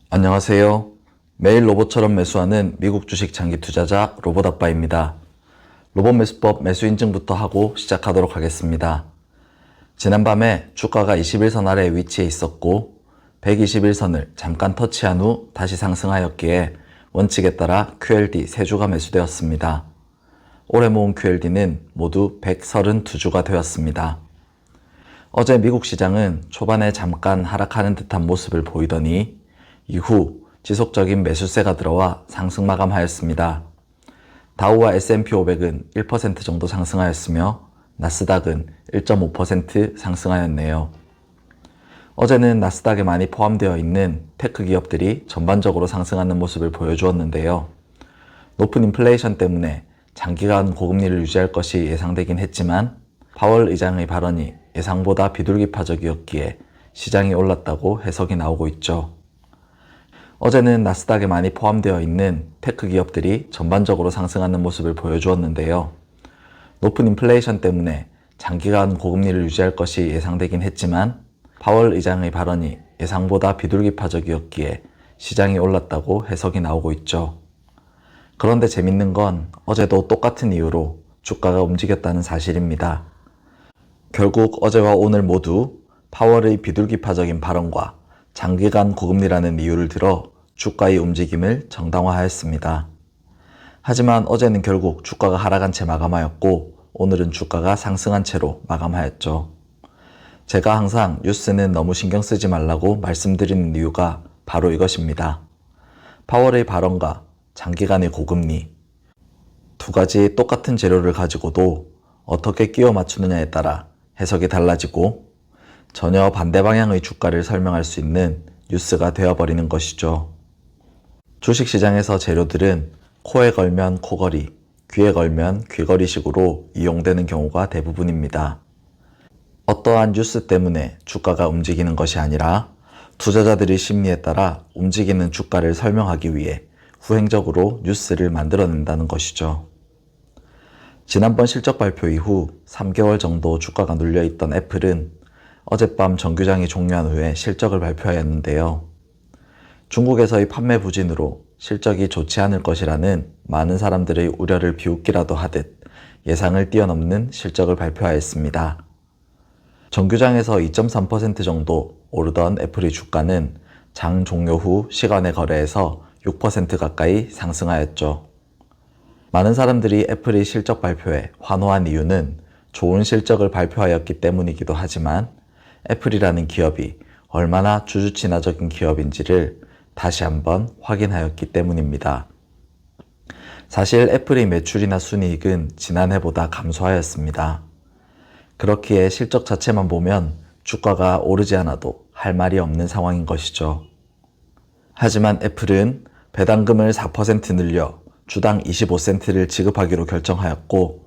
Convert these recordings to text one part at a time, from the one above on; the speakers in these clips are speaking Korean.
안녕하세요. 매일 로봇처럼 매수하는 미국 주식 장기 투자자 로봇아빠입니다. 로봇 매수법 매수 인증부터 하고 시작하도록 하겠습니다. 지난밤에 주가가 21선 아래에 위치해 있었고 121선을 잠깐 터치한 후 다시 상승하였기에 원칙에 따라 QLD 3주가 매수되었습니다. 올해 모은 QLD는 모두 132주가 되었습니다. 어제 미국 시장은 초반에 잠깐 하락하는 듯한 모습을 보이더니 이후 지속적인 매수세가 들어와 상승 마감하였습니다. 다우와 S&P 500은 1% 정도 상승하였으며 나스닥은 1.5% 상승하였네요. 어제는 나스닥에 많이 포함되어 있는 테크 기업들이 전반적으로 상승하는 모습을 보여주었는데요. 높은 인플레이션 때문에 장기간 고금리를 유지할 것이 예상되긴 했지만 파월 의장의 발언이 예상보다 비둘기파적이었기에 시장이 올랐다고 해석이 나오고 있죠. 어제는 나스닥에 많이 포함되어 있는 테크 기업들이 전반적으로 상승하는 모습을 보여주었는데요. 높은 인플레이션 때문에 장기간 고금리를 유지할 것이 예상되긴 했지만 파월 의장의 발언이 예상보다 비둘기파적이었기에 시장이 올랐다고 해석이 나오고 있죠. 그런데 재밌는 건 어제도 똑같은 이유로 주가가 움직였다는 사실입니다. 결국 어제와 오늘 모두 파월의 비둘기파적인 발언과 장기간 고금리라는 이유를 들어 주가의 움직임을 정당화하였습니다. 하지만 어제는 결국 주가가 하락한 채 마감하였고 오늘은 주가가 상승한 채로 마감하였죠. 제가 항상 뉴스는 너무 신경 쓰지 말라고 말씀드리는 이유가 바로 이것입니다. 파월의 발언과 장기간의 고금리, 두 가지 똑같은 재료를 가지고도 어떻게 끼워 맞추느냐에 따라 해석이 달라지고 전혀 반대 방향의 주가를 설명할 수 있는 뉴스가 되어버리는 것이죠. 주식시장에서 재료들은 코에 걸면 코걸이, 귀에 걸면 귀걸이식으로 이용되는 경우가 대부분입니다. 어떠한 뉴스 때문에 주가가 움직이는 것이 아니라 투자자들의 심리에 따라 움직이는 주가를 설명하기 위해 후행적으로 뉴스를 만들어낸다는 것이죠. 지난번 실적 발표 이후 3개월 정도 주가가 눌려있던 애플은 어젯밤 정규장이 종료한 후에 실적을 발표하였는데요. 중국에서의 판매 부진으로 실적이 좋지 않을 것이라는 많은 사람들의 우려를 비웃기라도 하듯 예상을 뛰어넘는 실적을 발표하였습니다. 정규장에서 2.3% 정도 오르던 애플의 주가는 장 종료 후 시간의 거래에서 6% 가까이 상승하였죠. 많은 사람들이 애플의 실적 발표에 환호한 이유는 좋은 실적을 발표하였기 때문이기도 하지만 애플이라는 기업이 얼마나 주주친화적인 기업인지를 다시 한번 확인하였기 때문입니다. 사실 애플의 매출이나 순이익은 지난해보다 감소하였습니다. 그렇기에 실적 자체만 보면 주가가 오르지 않아도 할 말이 없는 상황인 것이죠. 하지만 애플은 배당금을 4% 늘려 주당 25센트를 지급하기로 결정하였고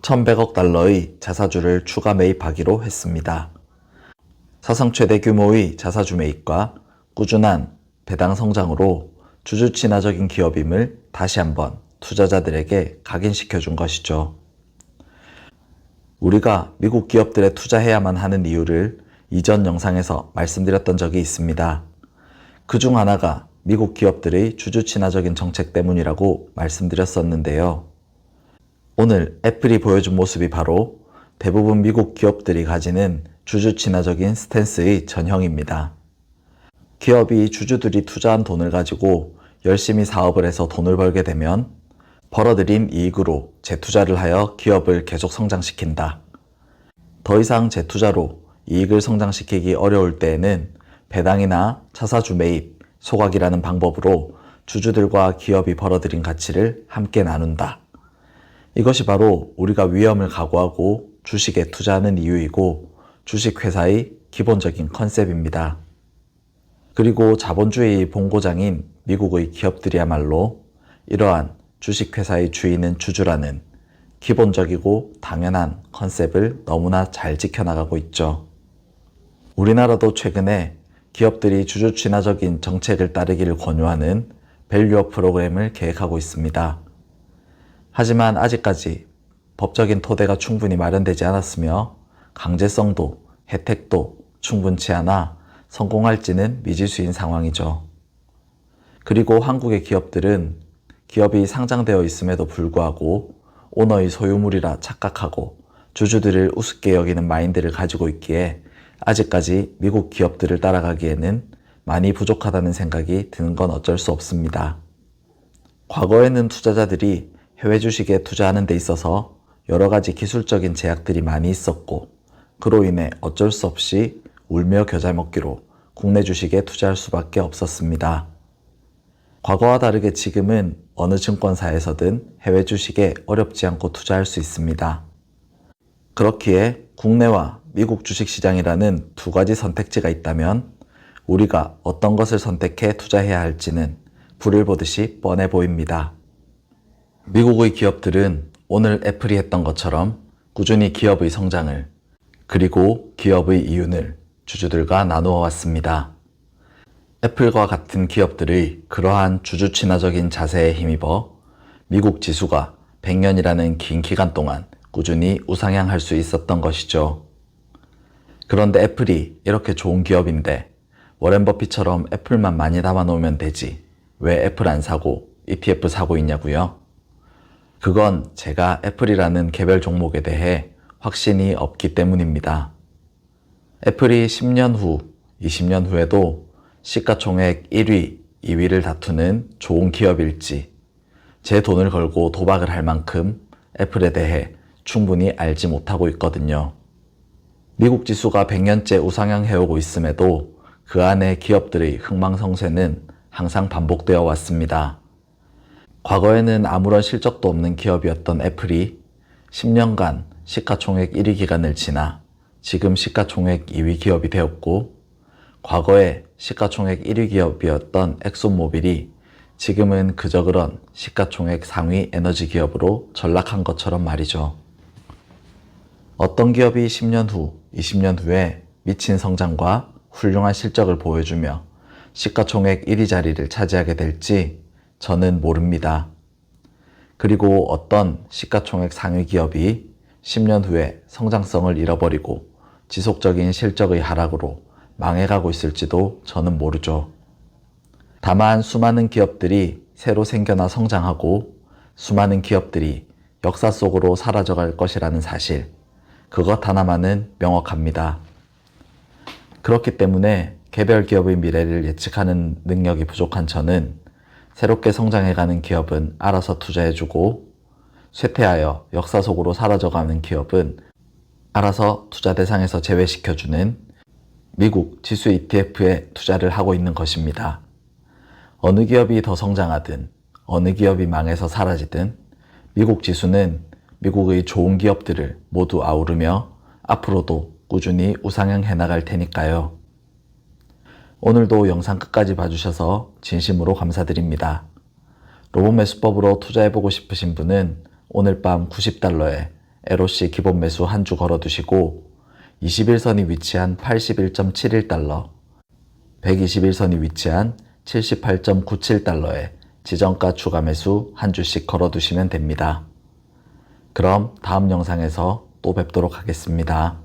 1,100억 달러의 자사주를 추가 매입하기로 했습니다. 사상 최대 규모의 자사주 매입과 꾸준한 배당 성장으로 주주 친화적인 기업임을 다시 한번 투자자들에게 각인시켜 준 것이죠. 우리가 미국 기업들에 투자해야만 하는 이유를 이전 영상에서 말씀드렸던 적이 있습니다. 그중 하나가 미국 기업들의 주주 친화적인 정책 때문이라고 말씀드렸었는데요. 오늘 애플이 보여준 모습이 바로 대부분 미국 기업들이 가지는 주주 친화적인 스탠스의 전형입니다. 기업이 주주들이 투자한 돈을 가지고 열심히 사업을 해서 돈을 벌게 되면 벌어들인 이익으로 재투자를 하여 기업을 계속 성장시킨다. 더 이상 재투자로 이익을 성장시키기 어려울 때에는 배당이나 자사주 매입, 소각이라는 방법으로 주주들과 기업이 벌어들인 가치를 함께 나눈다. 이것이 바로 우리가 위험을 각오하고 주식에 투자하는 이유이고 주식회사의 기본적인 컨셉입니다. 그리고 자본주의의 본고장인 미국의 기업들이야말로 이러한 주식회사의 주인은 주주라는 기본적이고 당연한 컨셉을 너무나 잘 지켜나가고 있죠. 우리나라도 최근에 기업들이 주주 친화적인 정책을 따르기를 권유하는 밸류업 프로그램을 계획하고 있습니다. 하지만 아직까지 법적인 토대가 충분히 마련되지 않았으며 강제성도 혜택도 충분치 않아 성공할지는 미지수인 상황이죠. 그리고 한국의 기업들은 기업이 상장되어 있음에도 불구하고 오너의 소유물이라 착각하고 주주들을 우습게 여기는 마인드를 가지고 있기에 아직까지 미국 기업들을 따라가기에는 많이 부족하다는 생각이 드는 건 어쩔 수 없습니다. 과거에는 투자자들이 해외 주식에 투자하는 데 있어서 여러 가지 기술적인 제약들이 많이 있었고 그로 인해 어쩔 수 없이 울며 겨자 먹기로 국내 주식에 투자할 수밖에 없었습니다. 과거와 다르게 지금은 어느 증권사에서든 해외 주식에 어렵지 않고 투자할 수 있습니다. 그렇기에 국내와 미국 주식시장이라는 두 가지 선택지가 있다면 우리가 어떤 것을 선택해 투자해야 할지는 불을 보듯이 뻔해 보입니다. 미국의 기업들은 오늘 애플이 했던 것처럼 꾸준히 기업의 성장을 그리고 기업의 이윤을 주주들과 나누어 왔습니다. 애플과 같은 기업들의 그러한 주주 친화적인 자세에 힘입어 미국 지수가 100년이라는 긴 기간 동안 꾸준히 우상향할 수 있었던 것이죠. 그런데 애플이 이렇게 좋은 기업인데 워렌 버핏처럼 애플만 많이 담아놓으면 되지 왜 애플 안 사고 ETF 사고 있냐고요? 그건 제가 애플이라는 개별 종목에 대해 확신이 없기 때문입니다. 애플이 10년 후, 20년 후에도 시가총액 1위, 2위를 다투는 좋은 기업일지 제 돈을 걸고 도박을 할 만큼 애플에 대해 충분히 알지 못하고 있거든요. 미국 지수가 100년째 우상향해오고 있음에도 그 안에 기업들의 흥망성쇠는 항상 반복되어 왔습니다. 과거에는 아무런 실적도 없는 기업이었던 애플이 10년간 시가총액 1위 기간을 지나 지금 시가총액 2위 기업이 되었고 과거에 시가총액 1위 기업이었던 엑손모빌이 지금은 그저 그런 시가총액 상위 에너지 기업으로 전락한 것처럼 말이죠. 어떤 기업이 10년 후, 20년 후에 미친 성장과 훌륭한 실적을 보여주며 시가총액 1위 자리를 차지하게 될지 저는 모릅니다. 그리고 어떤 시가총액 상위 기업이 10년 후에 성장성을 잃어버리고 지속적인 실적의 하락으로 망해가고 있을지도 저는 모르죠. 다만 수많은 기업들이 새로 생겨나 성장하고 수많은 기업들이 역사 속으로 사라져갈 것이라는 사실, 그것 하나만은 명확합니다. 그렇기 때문에 개별 기업의 미래를 예측하는 능력이 부족한 저는 새롭게 성장해가는 기업은 알아서 투자해주고 쇠퇴하여 역사 속으로 사라져가는 기업은 알아서 투자 대상에서 제외시켜주는 미국 지수 ETF에 투자를 하고 있는 것입니다. 어느 기업이 더 성장하든 어느 기업이 망해서 사라지든 미국 지수는 미국의 좋은 기업들을 모두 아우르며 앞으로도 꾸준히 우상향해 나갈 테니까요. 오늘도 영상 끝까지 봐주셔서 진심으로 감사드립니다. 로봇 매수법으로 투자해보고 싶으신 분은 오늘 밤 $90에 LOC 기본 매수 한 주 걸어두시고 21선이 위치한 $81.71, 121선이 위치한 $78.97에 지정가 추가 매수 한 주씩 걸어두시면 됩니다. 그럼 다음 영상에서 또 뵙도록 하겠습니다.